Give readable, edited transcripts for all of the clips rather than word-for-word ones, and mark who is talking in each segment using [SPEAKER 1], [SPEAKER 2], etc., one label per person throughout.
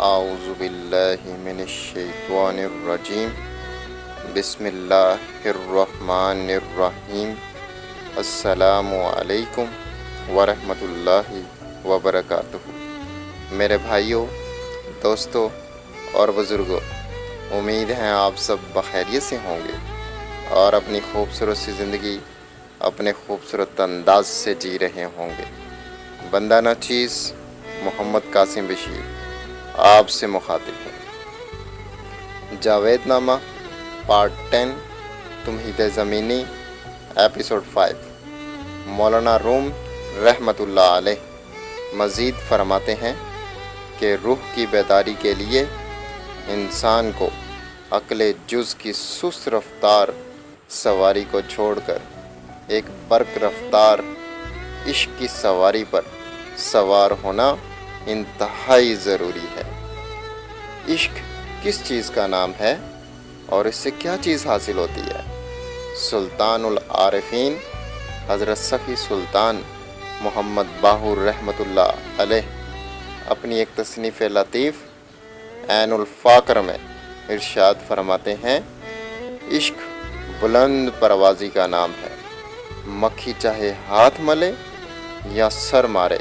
[SPEAKER 1] اعوذ باللہ من الشیطان الرجیم بسم اللہ الرحمن الرحیم السلام علیکم ورحمۃ اللہ وبرکاتہ۔ میرے بھائیوں، دوستوں اور بزرگوں، امید ہے آپ سب بخیریت سے ہوں گے اور اپنی خوبصورت سی زندگی اپنے خوبصورت انداز سے جی رہے ہوں گے۔ بندہ ناچیز محمد قاسم بشیر آپ سے مخاطب ہے۔ جاوید نامہ پارٹ 10 تمہید زمینی ایپیسوڈ 5۔ مولانا روم رحمۃ اللہ علیہ مزید فرماتے ہیں کہ روح کی بیداری کے لیے انسان کو عقل جز کی سست رفتار سواری کو چھوڑ کر ایک برق رفتار عشق کی سواری پر سوار ہونا انتہائی ضروری ہے۔ عشق کس چیز کا نام ہے اور اس سے کیا چیز حاصل ہوتی ہے؟ سلطان العارفین حضرت صفی سلطان محمد باہور رحمۃ اللہ علیہ اپنی ایک تصنیف لطیف عین الفاقر میں ارشاد فرماتے ہیں، عشق بلند پروازی کا نام ہے۔ مکھی چاہے ہاتھ ملے یا سر مارے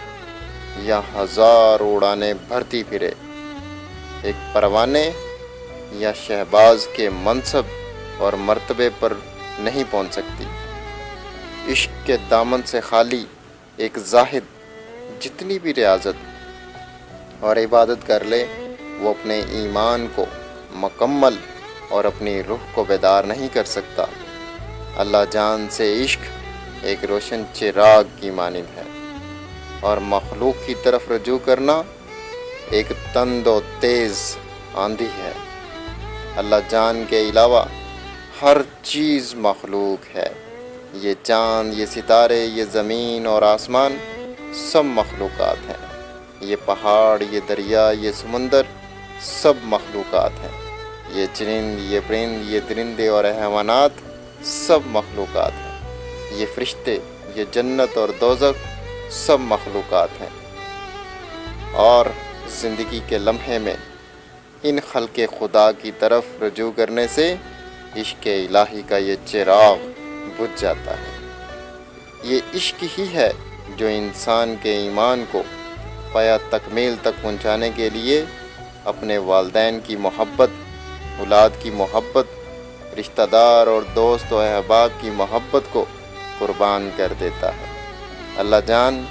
[SPEAKER 1] یا ہزار اڑانے بھرتی پھرے، ایک پروانے یا شہباز کے منصب اور مرتبے پر نہیں پہنچ سکتی۔ عشق کے دامن سے خالی ایک زاہد جتنی بھی ریاضت اور عبادت کر لے، وہ اپنے ایمان کو مکمل اور اپنی روح کو بیدار نہیں کر سکتا۔ اللہ جان سے عشق ایک روشن چراغ کی مانند ہے اور مخلوق کی طرف رجوع کرنا ایک تند و تیز آندھی ہے۔ اللہ جان کے علاوہ ہر چیز مخلوق ہے۔ یہ چاند، یہ ستارے، یہ زمین اور آسمان سب مخلوقات ہیں۔ یہ پہاڑ، یہ دریا، یہ سمندر سب مخلوقات ہیں۔ یہ چرند، یہ پرند، یہ درندے اور حیوانات سب مخلوقات ہیں۔ یہ فرشتے، یہ جنت اور دوزخ سب مخلوقات ہیں۔ اور زندگی کے لمحے میں ان خلق خدا کی طرف رجوع کرنے سے عشق الہی کا یہ چراغ بجھ جاتا ہے۔ یہ عشق ہی ہے جو انسان کے ایمان کو پایا تکمیل تک پہنچانے کے لیے اپنے والدین کی محبت، اولاد کی محبت، رشتہ دار اور دوست و احباب کی محبت کو قربان کر دیتا ہے۔ اللہ جان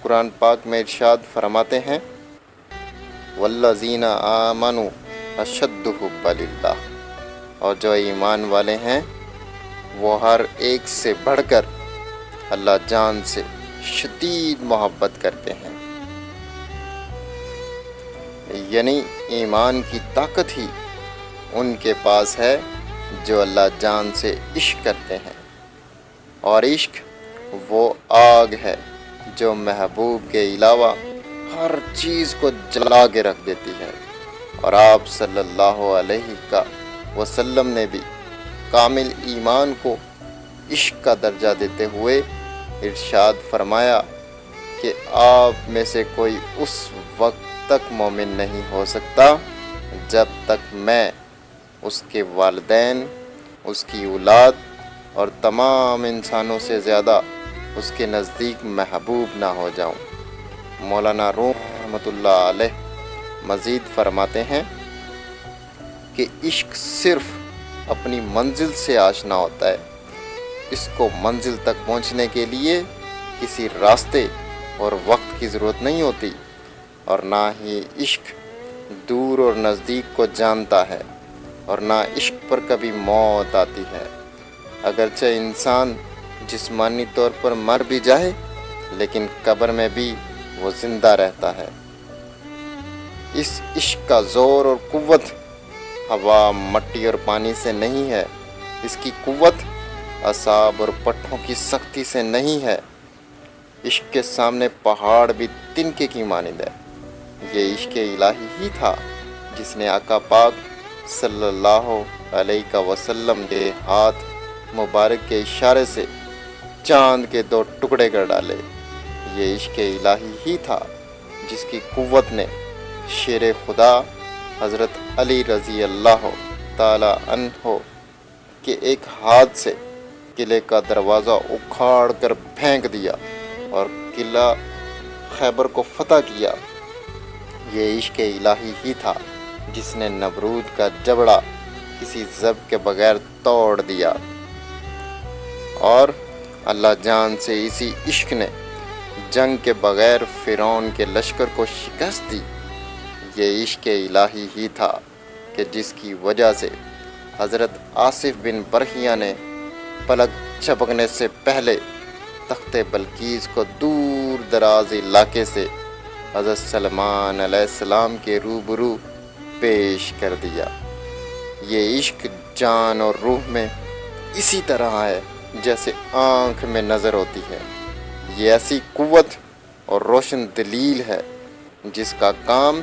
[SPEAKER 1] قرآن پاک میں ارشاد فرماتے ہیں، والذین آمنوا اشد حبا للہ، اور جو ایمان والے ہیں وہ ہر ایک سے بڑھ کر اللہ جان سے شدید محبت کرتے ہیں۔ یعنی ایمان کی طاقت ہی ان کے پاس ہے جو اللہ جان سے عشق کرتے ہیں، اور عشق وہ آگ ہے جو محبوب کے علاوہ ہر چیز کو جلا کے رکھ دیتی ہے۔ اور آپ صلی اللہ علیہ وسلم نے بھی کامل ایمان کو عشق کا درجہ دیتے ہوئے ارشاد فرمایا کہ آپ میں سے کوئی اس وقت تک مومن نہیں ہو سکتا جب تک میں اس کے والدین، اس کی اولاد اور تمام انسانوں سے زیادہ اس کے نزدیک محبوب نہ ہو جاؤں۔ مولانا روم رحمۃ اللہ علیہ مزید فرماتے ہیں کہ عشق صرف اپنی منزل سے آشنا ہوتا ہے۔ اس کو منزل تک پہنچنے کے لیے کسی راستے اور وقت کی ضرورت نہیں ہوتی، اور نہ ہی عشق دور اور نزدیک کو جانتا ہے، اور نہ عشق پر کبھی موت آتی ہے۔ اگرچہ انسان جسمانی طور پر مر بھی جائے لیکن قبر میں بھی وہ زندہ رہتا ہے۔ اس عشق کا زور اور قوت ہوا، مٹی اور پانی سے نہیں ہے۔ اس کی قوت اعصاب اور پٹھوں کی سختی سے نہیں ہے۔ عشق کے سامنے پہاڑ بھی تنکے کی مانند ہے۔ یہ عشق الہی ہی تھا جس نے آقا پاک صلی اللہ علیہ وسلم کے ہاتھ مبارک کے اشارے سے چاند کے 2 ٹکڑے کر ڈالے۔ یہ عشق الہی ہی تھا جس کی قوت نے شیر خدا حضرت علی رضی اللہ تعالی عنہ کے ایک ہاتھ سے قلعے کا دروازہ اکھاڑ کر پھینک دیا اور قلعہ خیبر کو فتح کیا۔ یہ عشق الہی ہی تھا جس نے نمرود کا جبڑا کسی ضرب کے بغیر توڑ دیا، اور اللہ جان سے اسی عشق نے جنگ کے بغیر فرعون کے لشکر کو شکست دی۔ یہ عشق الہی ہی تھا کہ جس کی وجہ سے حضرت آصف بن برخیہ نے پلک جھپکنے سے پہلے تخت بلقیس کو دور دراز علاقے سے حضرت سلمان علیہ السلام کے روبرو پیش کر دیا۔ یہ عشق جان اور روح میں اسی طرح ہے جیسے آنکھ میں نظر ہوتی ہے۔ یہ ایسی قوت اور روشن دلیل ہے جس کا کام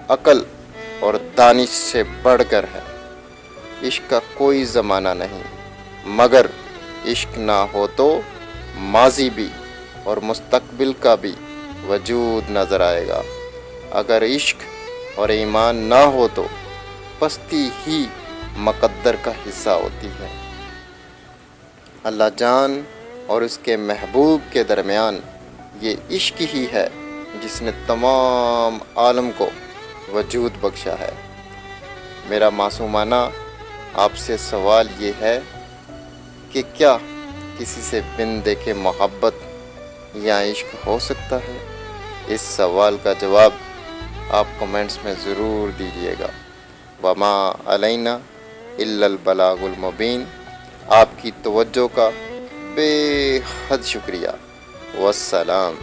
[SPEAKER 1] عقل اور دانش سے بڑھ کر ہے۔ عشق کا کوئی زمانہ نہیں، مگر عشق نہ ہو تو ماضی بھی اور مستقبل کا بھی وجود نظر آئے گا۔ اگر عشق اور ایمان نہ ہو تو پستی ہی مقدر کا حصہ ہوتی ہے۔ اللہ جان اور اس کے محبوب کے درمیان یہ عشق ہی ہے جس نے تمام عالم کو وجود بخشا ہے۔ میرا معصومانہ آپ سے سوال یہ ہے کہ کیا کسی سے بن دیکھے محبت یا عشق ہو سکتا ہے؟ اس سوال کا جواب آپ کمنٹس میں ضرور دیجیے گا۔ وما علینا الا البلاغ المبین۔ آپ کی توجہ کا بے حد شکریہ۔ والسلام۔